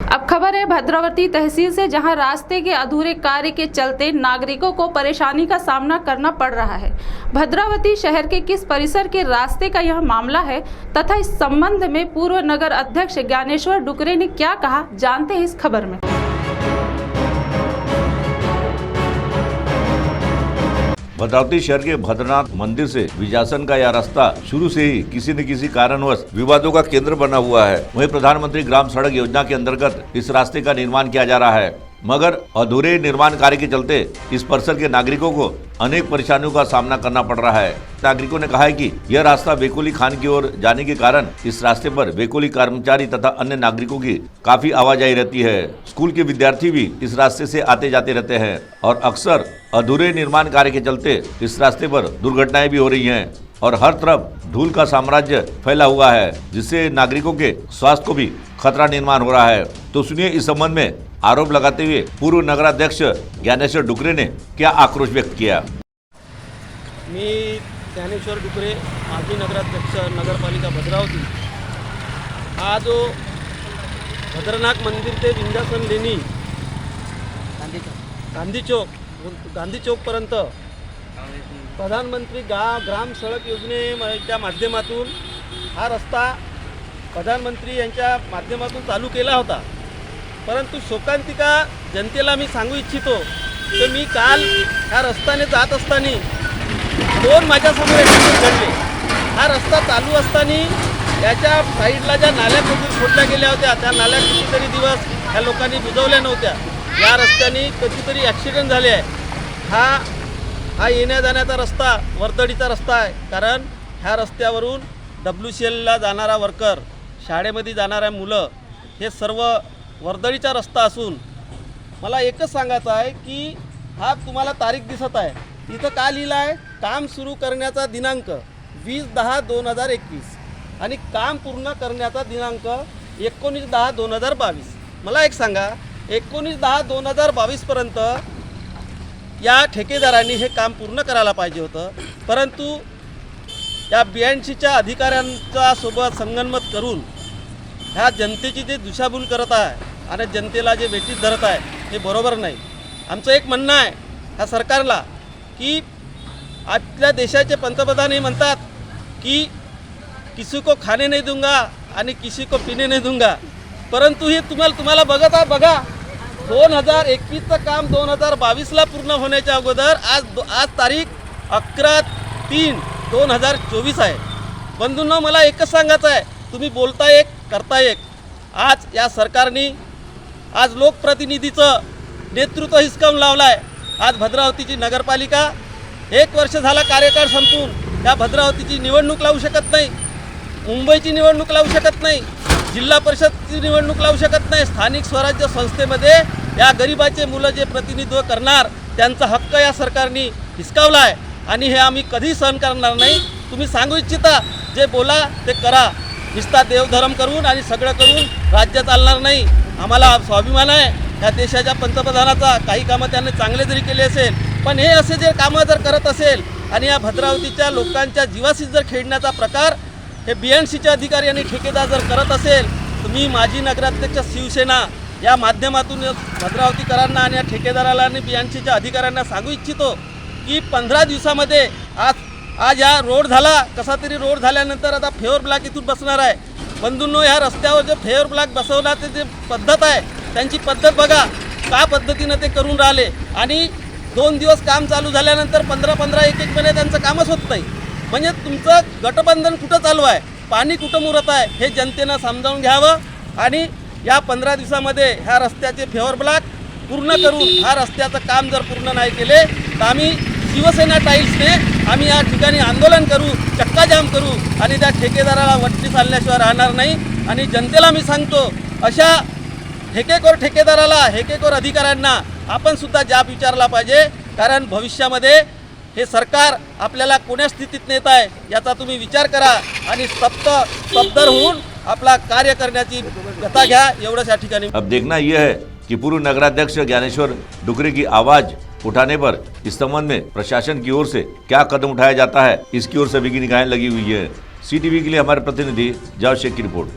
अब खबर है भद्रावती तहसील से, जहां रास्ते के अधूरे कार्य के चलते नागरिकों को परेशानी का सामना करना पड़ रहा है। भद्रावती शहर के किस परिसर के रास्ते का यह मामला है तथा इस संबंध में पूर्व नगर अध्यक्ष ज्ञानेश्वर डुकरे ने क्या कहा, जानते हैं इस खबर में। भद्रावती शहर के भद्रनाथ मंदिर से विजासन का यह रास्ता शुरू से ही किसी न किसी कारणवश विवादों का केंद्र बना हुआ है। वहीं प्रधानमंत्री ग्राम सड़क योजना के अंतर्गत इस रास्ते का निर्माण किया जा रहा है, मगर अधूरे निर्माण कार्य के चलते इस परिसर के नागरिकों को अनेक परेशानियों का सामना करना पड़ रहा है। नागरिकों ने कहा है कि यह रास्ता वेकोली खान की ओर जाने के कारण इस रास्ते पर वेकोली कर्मचारी तथा अन्य नागरिकों की काफी आवाजाही रहती है। स्कूल के विद्यार्थी भी इस रास्ते से आते जाते रहते हैं और अक्सर अधूरे निर्माण कार्य के चलते इस रास्ते पर दुर्घटनाएं भी हो रही हैं और हर तरफ धूल का साम्राज्य फैला हुआ है, जिससे नागरिकों के स्वास्थ्य को भी खतरा निर्माण हो रहा है। तो सुनिए इस संबंध में आरोप लगाते हुए पूर्व नगराध्यक्ष ज्ञानेश्वर डुकरे ने क्या आक्रोश व्यक्त किया। मी ज्ञानेश्वर डुकरे, माजी नगराध्यक्ष नगरपालिका भद्रावती। हा जो भद्रनाथ मंदिर ते विंध्यासन लेणी गांधी चौक पर्यंत प्रधानमंत्री ग्राम सडक योजनेच्या माध्यमातून हा रस्ता प्रधानमंत्री यांच्या माध्यमातून चालू केला होता, परंतु शोकांतिका जनतेला मी सांगू इच्छितो की मी काल ह्या रस्त्याने जात असताना दोन माझ्यासमोर ॲक्सिडेंट घडले। हा रस्ता चालू असताना याच्या साईडला ज्या नाल्या फोडल्या गेल्या होत्या, त्या नाल्या कितीतरी दिवस ह्या लोकांनी बुजवल्या नव्हत्या। या रस्त्याने कधीतरी ॲक्सिडेंट झाले आहे। हा येण्या जाण्याचा रस्ता वर्दळीचा रस्ता आहे, कारण ह्या रस्त्यावरून WCLला जाणारा वर्कर, शाळेमध्ये जाणाऱ्या मुलं, हे सर्व वर्दळीचा रस्ता असून मला एकच सांगायचं आहे की हा तुम्हाला तारीख दिसत आहे, इथं का लिहिलं आहे, काम सुरू करण्याचा दिनांक 20/10/2021 आणि काम पूर्ण करण्याचा दिनांक 19/10/2022। मला एक सांगा, 19/10/2022 पर्यंत या ठेकेदारांनी हे काम पूर्ण करायला पाहिजे होतं, परंतु या BNCच्या अधिकाऱ्यांचा सोबत संगनमत करून ह्या जनतेची जे दिशाभूल करत आहे आणि जनतेला जे वेठीत धरत आहे हे बरोबर नाही। आमचं एक म्हणणं आहे ह्या सरकारला की आपल्या देशाचे पंतप्रधान हे म्हणतात की किसी को खाने नहीं दूंगा आणि किसी को पीने नहीं दूंगा, परंतु हे तुम्हाला बघा 2021चं काम 2022ला पूर्ण होण्याच्या अगोदर आज तारीख 11/3/2024 आहे। बंधूंनो, मला एकच सांगायचं आहे, तुम्ही बोलता एक करता एक। आज या सरकारने आज लोकप्रतिनिधीचं नेतृत्व हिसकावून लावलं आहे। आज भद्रावतीची नगरपालिका 1 वर्ष झाला कार्यकाळ संपून या भद्रावतीची निवडणूक लावू शकत नाही, मुंबईची निवडणूक लावू शकत नाही, जिल्हा परिषदची निवडणूक लावू शकत नाही। स्थानिक स्वराज्य संस्थेमध्ये या गरिबाचे मुलं जे प्रतिनिधित्व करणार त्यांचा हक्क या सरकारने हिसकावला आहे आणि हे आम्ही कधी सहन करणार नाही। तुम्ही सांगू इच्छिता जे बोला ते करा, नुसता देवधर्म करून आणि सगळं करून राज्य चालणार नाही। आम्हाला स्वाभिमान आहे या देशाच्या पंतप्रधानाचा, काही कामं त्यांनी चांगले जरी केले असेल, पण हे असे जे कामं जर करत असेल आणि या भद्रावतीच्या लोकांच्या जीवाशी जर खेळण्याचा प्रकार हे BNCचे अधिकारी आणि ठेकेदार जर करत असेल, तुम्ही माजी नगराध्यक्ष शिवसेना या माध्यमातून भद्रावतीकरांना आणि या ठेकेदाराला आणि BNCच्या अधिकाऱ्यांना सांगू इच्छितो की 15 दिवसामध्ये आज या रोड झाला, कसा तरी रोड झाल्यानंतर आता फेवर ब्लॉक इथून बसणार आहे। बंधूंनो, ह्या रस्त्यावर जे फेवर ब्लॉक बसवण्याची जे पद्धत आहे त्यांची पद्धत बघा, का पद्धतीनं ते करून राहिले आणि 2 दिवस काम चालू झाल्यानंतर 15-15 1-1 महिने त्यांचं कामच होत नाही। म्हणजे तुमचं गटबंधन कुठं चालू आहे, पाणी कुठं मुरत आहे हे जनतेनं समजावून घ्यावं आणि या 15 दिवसामध्ये ह्या रस्त्याचे फेवर ब्लॉक पूर्ण करून हा रस्त्याचं काम जर पूर्ण नाही केले तर आम्ही शिवसेना टाईल्सने आम्ही या ठिकाणी आंदोलन करू, चक्काजाम करू आणि त्या ठेकेदाराला वट्टी चालल्याशिवाय राहणार नाही। आणि जनतेला मी सांगतो, अशा ठेकेदाराला, हेकेखोर अधिकाऱ्यांना आपण सुद्धा जाब विचारला पाहिजे, कारण भविष्यामध्ये हे सरकार आपल्याला कोण्या स्थितीत नेत आहे याचा तुम्ही विचार करा आणि स्तब्ध होऊन अपना कार्य करण्याची गता घ्या, एवढंच या ठिकाणी। अब देखना यह है कि पूर्व नगराध्यक्ष ज्ञानेश्वर डुकरे की आवाज उठाने पर इस संबंध में प्रशासन की ओर से क्या कदम उठाया जाता है, इसकी ओर सभी की निगाहें लगी हुई है। CTV के लिए हमारे प्रतिनिधि जावेद शेख की रिपोर्ट।